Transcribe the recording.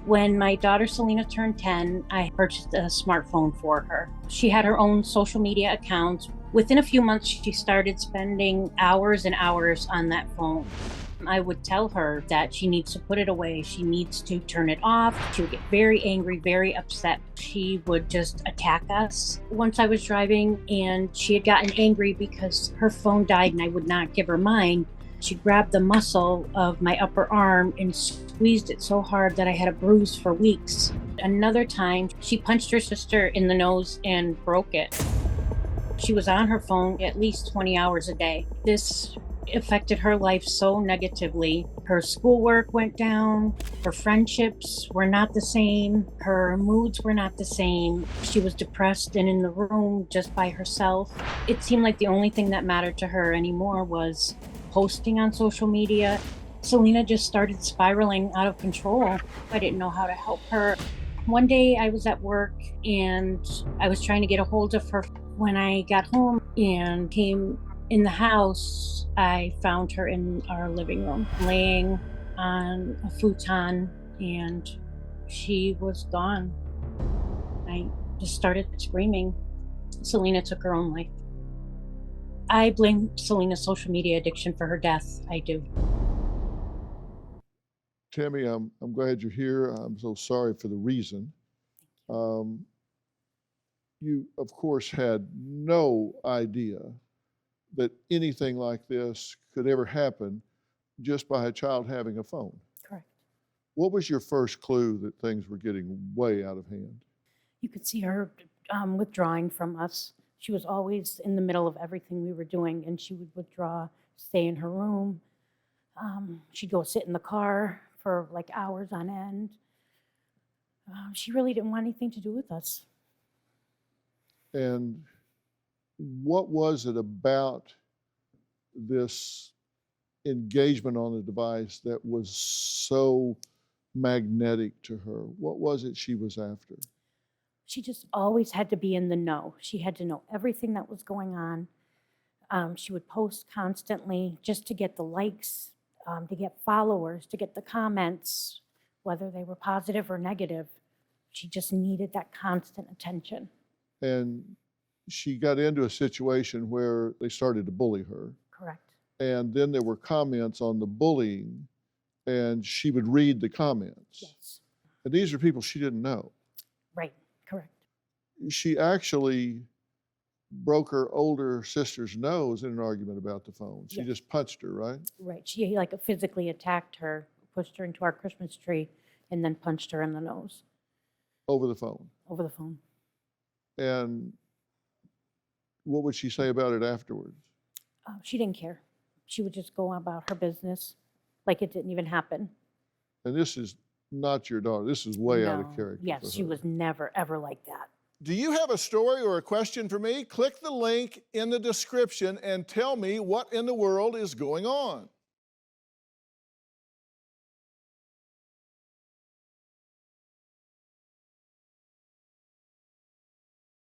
When my daughter Selena turned 10, I purchased a smartphone for her. She had her own social media accounts. Within a few months, she started spending hours and hours on that phone. I would tell her that she needs to put it away. She needs to turn it off. She would get very angry, very upset. She would just attack us. Once I was driving and she had gotten angry because her phone died and I would not give her mine. She grabbed the muscle of my upper arm and squeezed it so hard that I had a bruise for weeks. Another time, she punched her sister in the nose and broke it. She was on her phone at least 20 hours a day. This affected her life so negatively. Her schoolwork went down, her friendships were not the same, her moods were not the same. She was depressed and in the room just by herself. It seemed like the only thing that mattered to her anymore was posting on social media. Selena just started spiraling out of control. I didn't know how to help her. One day I was at work and I was trying to get a hold of her. When I got home and came in the house, I found her in our living room, laying on a futon, and she was gone. I just started screaming. Selena took her own life. I blame Selena's social media addiction for her death. I do. Tammy, I'm glad you're here. I'm so sorry for the reason. You, of course, had no idea that anything like this could ever happen just by a child having a phone. Correct. What was your first clue that things were getting way out of hand? You could see her withdrawing from us. She was always in the middle of everything we were doing, and she would withdraw, stay in her room. She'd go sit in the car for like hours on end. She really didn't want anything to do with us. And what was it about this engagement on the device that was so magnetic to her? What was it she was after? She just always had to be in the know. She had to know everything that was going on. She would post constantly just to get the likes, to get followers, to get the comments, whether they were positive or negative. She just needed that constant attention. And she got into a situation where they started to bully her. Correct. And then there were comments on the bullying, and she would read the comments. Yes. And these are people she didn't know. Right. Correct. She actually broke her older sister's nose in an argument about the phone. She just punched her, right? Right. She like physically attacked her, pushed her into our Christmas tree, and then punched her in the nose. Over the phone. Over the phone. And what would she say about it afterwards? She didn't care. She would just go about her business like it didn't even happen. And this is not your daughter. This is way out of character. Yes, she was never, ever like that. Do you have a story or a question for me? Click the link in the description and tell me what in the world is going on.